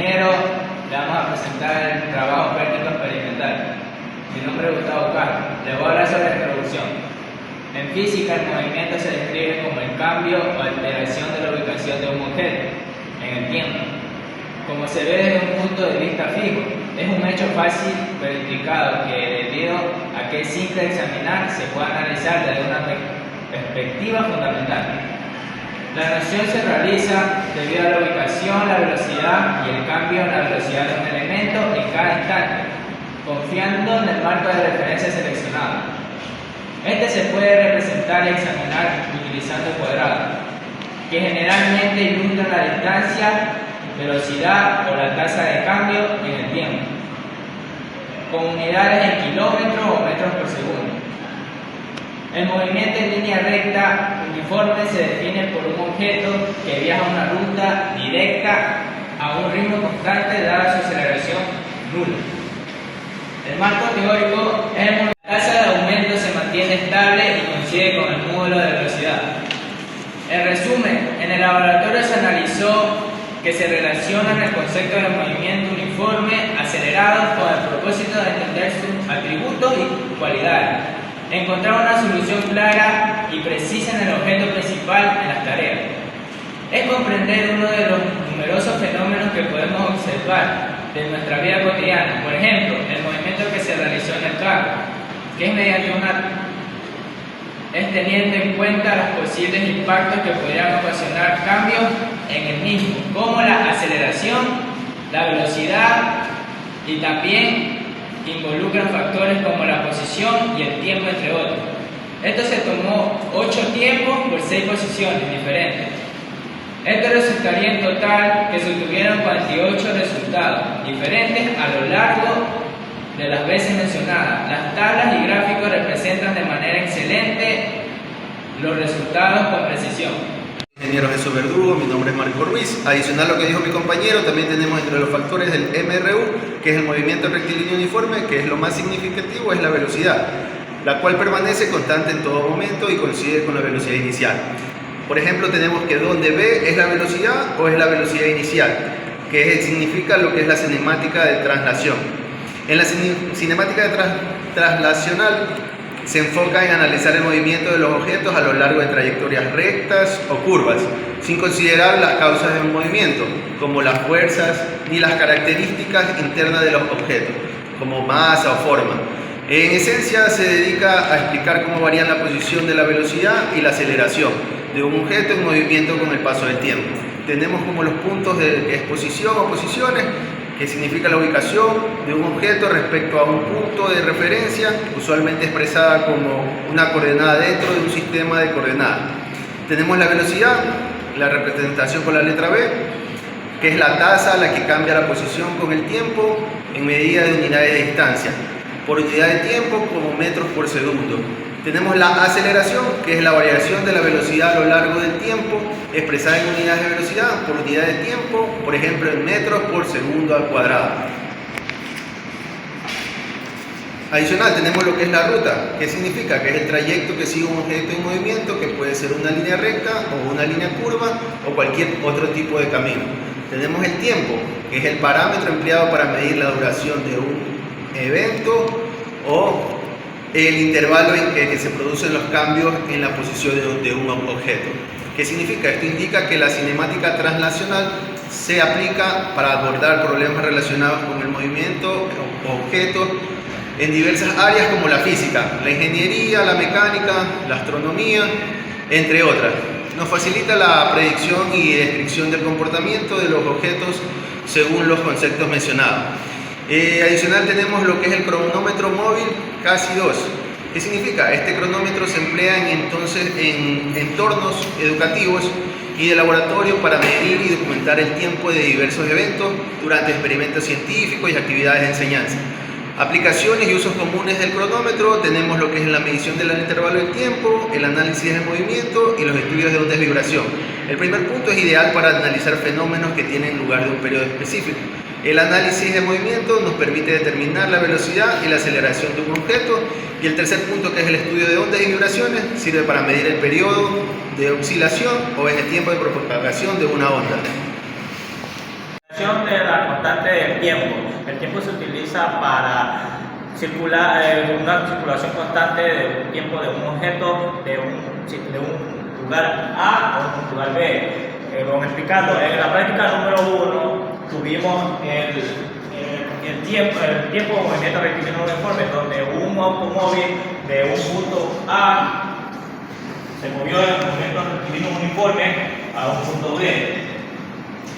compañero, le vamos a presentar el trabajo práctico experimental. Mi nombre es Gustavo Castro. Le voy a hablar sobre la introducción. En física, el movimiento se describe como el cambio o alteración de la ubicación de un objeto en el tiempo. Como se ve desde un punto de vista fijo, es un hecho fácil pero intricado que, debido a que es simple de examinar, se puede analizar desde una perspectiva fundamental. La noción se realiza debido a la ubicación, la velocidad y el cambio en la velocidad de un elemento en cada instante, confiando en el marco de referencia seleccionado. Este se puede representar y examinar utilizando el cuadrado, que generalmente ilustra la distancia, velocidad o la tasa de cambio en el tiempo, con unidades en kilómetros o metros por segundo. El movimiento en línea recta uniforme se define por un objeto que viaja una ruta directa a un ritmo constante dada su aceleración nula. El marco teórico es la tasa de aumento se mantiene estable y coincide con el módulo de velocidad. En resumen, en el laboratorio se analizó que se relacionan el concepto de movimiento uniforme acelerado con el propósito de entender sus atributos y cualidades, encontrar una solución clara y precisa en el objeto principal en las tareas. Es comprender uno de los numerosos fenómenos que podemos observar de nuestra vida cotidiana. Por ejemplo, el movimiento que se realizó en el carro, que es mediante teniendo en cuenta los posibles impactos que podrían ocasionar cambios en el mismo, como la aceleración, la velocidad y también involucran factores como la posición y el tiempo, entre otros. Esto se tomó 8 tiempos por 6 posiciones diferentes. Esto resultaría en total que se obtuvieron 48 resultados diferentes a lo largo de las veces mencionadas. Las tablas y gráficos representan de manera excelente los resultados con precisión. Ingeniero Jesús Verdugo, mi nombre es Marco Ruiz. Adicional a lo que dijo mi compañero, también tenemos entre los factores del MRU, que es el movimiento rectilíneo uniforme, que es lo más significativo, es la velocidad, la cual permanece constante en todo momento y coincide con la velocidad inicial. Por ejemplo, tenemos que donde V es la velocidad o es la velocidad inicial, que significa lo que es la cinemática de traslación. En la cinemática de traslacional se enfoca en analizar el movimiento de los objetos a lo largo de trayectorias rectas o curvas, sin considerar las causas de un movimiento, como las fuerzas ni las características internas de los objetos, como masa o forma. En esencia, se dedica a explicar cómo varían la posición de la velocidad y la aceleración de un objeto en movimiento con el paso del tiempo. Tenemos como los puntos de exposición o posiciones, que significa la ubicación de un objeto respecto a un punto de referencia, usualmente expresada como una coordenada dentro de un sistema de coordenadas. Tenemos la velocidad, la representación con la letra B, que es la tasa a la que cambia la posición con el tiempo en medida de unidades de distancia, por unidad de tiempo como metros por segundo. Tenemos la aceleración, que es la variación de la velocidad a lo largo del tiempo, expresada en unidades de velocidad por unidad de tiempo, por ejemplo en metros por segundo al cuadrado. Adicional, tenemos lo que es la ruta, que significa que es el trayecto que sigue un objeto en movimiento, que puede ser una línea recta o una línea curva o cualquier otro tipo de camino. Tenemos el tiempo, que es el parámetro empleado para medir la duración de un evento o el intervalo en que se producen los cambios en la posición de un objeto. ¿Qué significa? Esto indica que la cinemática translacional se aplica para abordar problemas relacionados con el movimiento o objetos en diversas áreas como la física, la ingeniería, la mecánica, la astronomía, entre otras. Nos facilita la predicción y descripción del comportamiento de los objetos según los conceptos mencionados. Adicional tenemos lo que es el cronómetro móvil CASI 2. ¿Qué significa? Este cronómetro se emplea en entornos educativos y de laboratorio para medir y documentar el tiempo de diversos eventos durante experimentos científicos y actividades de enseñanza. Aplicaciones y usos comunes del cronómetro: tenemos lo que es la medición del intervalo del tiempo, el análisis del movimiento y los estudios de ondas de vibración. El primer punto es ideal para analizar fenómenos que tienen lugar de un periodo específico. El análisis de movimiento nos permite determinar la velocidad y la aceleración de un objeto, y el tercer punto, que es el estudio de ondas y vibraciones, sirve para medir el periodo de oscilación o el tiempo de propagación de una onda. aceleración de la constante del tiempo. El tiempo se utiliza para circular, una circulación constante de un tiempo de un objeto de un lugar A a un lugar B. Vamos explicando, en la práctica número 1 tuvimos el tiempo de movimiento rectilíneo uniforme, donde un automóvil de un punto A se movió en movimiento rectilíneo uniforme a un punto B.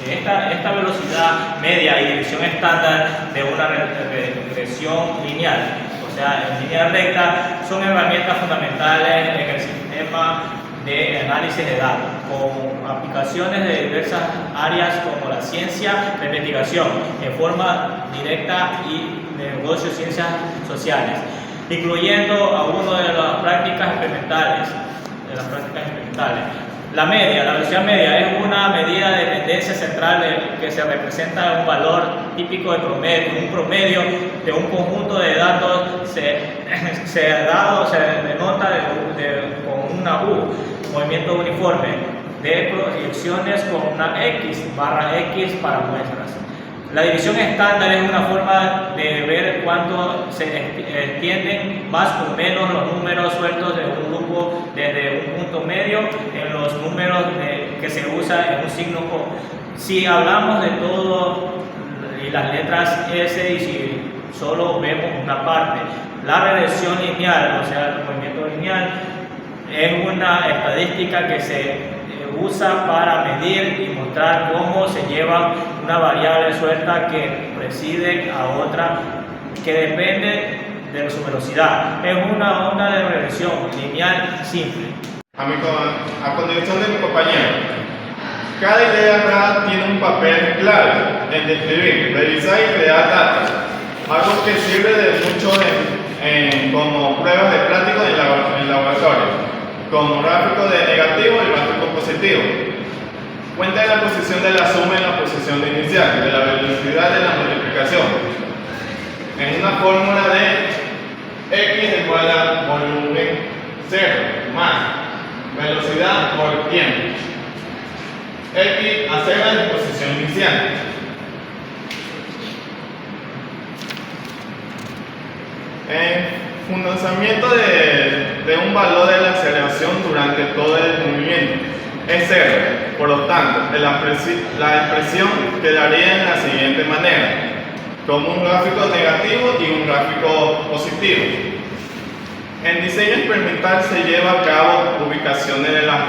Esta velocidad media y división estándar de una regresión lineal, o sea, en línea recta, son herramientas fundamentales en el sistema de análisis de datos, con aplicaciones de diversas áreas como la ciencia de investigación, en forma directa y de negocios, ciencias sociales, incluyendo algunas de las prácticas experimentales. La velocidad media es una medida de tendencia central que se representa en un valor típico de promedio. Un promedio de un conjunto de datos se denota con una U, movimiento uniforme, de proyecciones con una X, barra X para muestras. La división estándar es una forma de ver cuánto se extienden más o menos los números sueltos de un grupo desde un punto medio en los números que se usa en un signo. Si hablamos de todo y las letras S y si solo vemos una parte, la regresión lineal, o sea, el movimiento lineal, es una estadística que se usa para medir y mostrar cómo se lleva una variable suelta que preside a otra que depende de su velocidad. Es una onda de regresión lineal simple. A continuación de mi compañero, cada idea dada tiene un papel clave en describir, revisar y crear datos, algo que sirve de mucho como pruebas de práctica en laboratorio, como gráfico de negativo y gráfico positivo. Cuenta en la posición de la suma en la posición de inicial, de la velocidad de la multiplicación. En una fórmula de x igual a volumen 0 más velocidad por tiempo. X a 0 en posición inicial. Fundamento de un valor de la aceleración durante todo el movimiento es 0, por lo tanto, la expresión quedaría en la siguiente manera, como un gráfico negativo y un gráfico positivo. En diseño experimental se lleva a cabo ubicaciones de las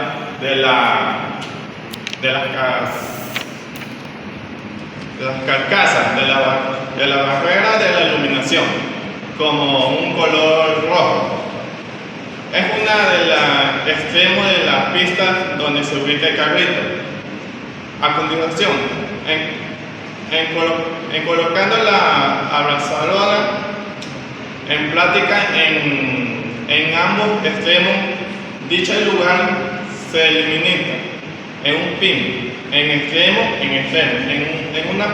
carcasas, de la barrera de la iluminación, como un color rojo. Es una de los extremos de las pistas donde se ubica el carrito. A continuación, en colocando la abrazadora en plática en ambos extremos, dicho lugar se elimina en un pin, en extremo, en una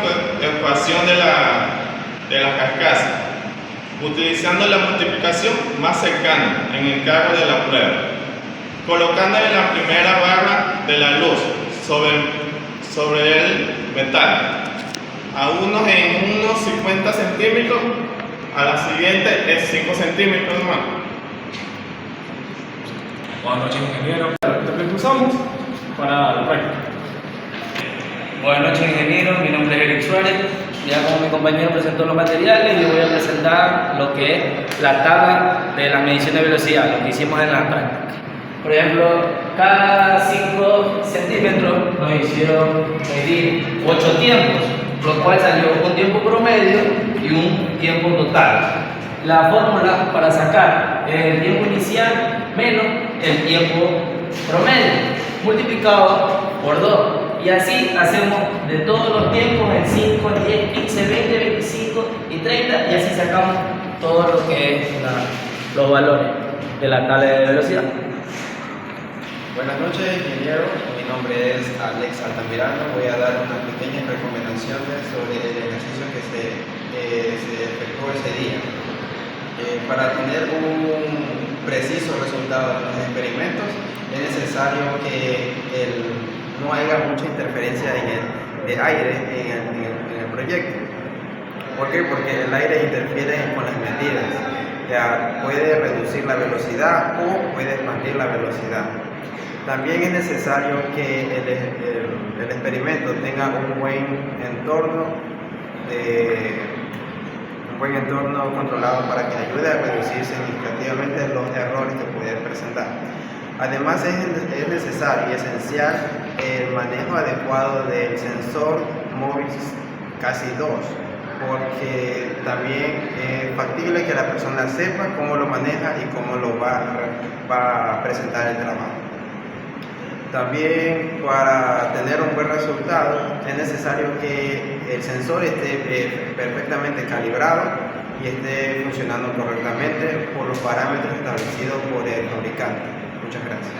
ecuación de la carcasa, utilizando la multiplicación más cercana en el cargo de la prueba, colocando en la primera barra de la luz sobre el metal, en unos 50 centímetros, a la siguiente es 5 centímetros más. Buenas noches, ingeniero. Lo usamos para la práctica. Buenas noches, ingeniero. Mi nombre es Eric Suárez. Ya como mi compañero presentó los materiales, yo voy a presentar lo que es la tabla de la medición de velocidad, lo que hicimos en la práctica. Por ejemplo, cada 5 centímetros nos hicieron medir 8 tiempos, lo cual salió un tiempo promedio y un tiempo total. La fórmula para sacar el tiempo inicial menos el tiempo promedio, multiplicado por 2. Y así hacemos de todos los tiempos en 5, 10, 15, 20, 25 y 30, y así sacamos todo lo que es los valores de la tabla de velocidad. Buenas noches, ingeniero. Mi nombre es Alex Altamirano. Voy a dar unas pequeñas recomendaciones sobre el ejercicio que se efectuó ese día. Para tener un preciso resultado de los experimentos, es necesario que no haya mucha interferencia de aire en el proyecto. ¿Por qué? Porque el aire interfiere con las medidas, ya puede reducir la velocidad o puede expandir la velocidad. También es necesario que el experimento tenga un buen entorno controlado para que ayude a reducir significativamente los errores que puede presentar. Además es necesario y esencial el manejo adecuado del sensor móvil casi 2, porque también es factible que la persona sepa cómo lo maneja y cómo lo va a presentar el trabajo. También para tener un buen resultado es necesario que el sensor esté perfectamente calibrado y esté funcionando correctamente por los parámetros establecidos por el fabricante. Muchas gracias.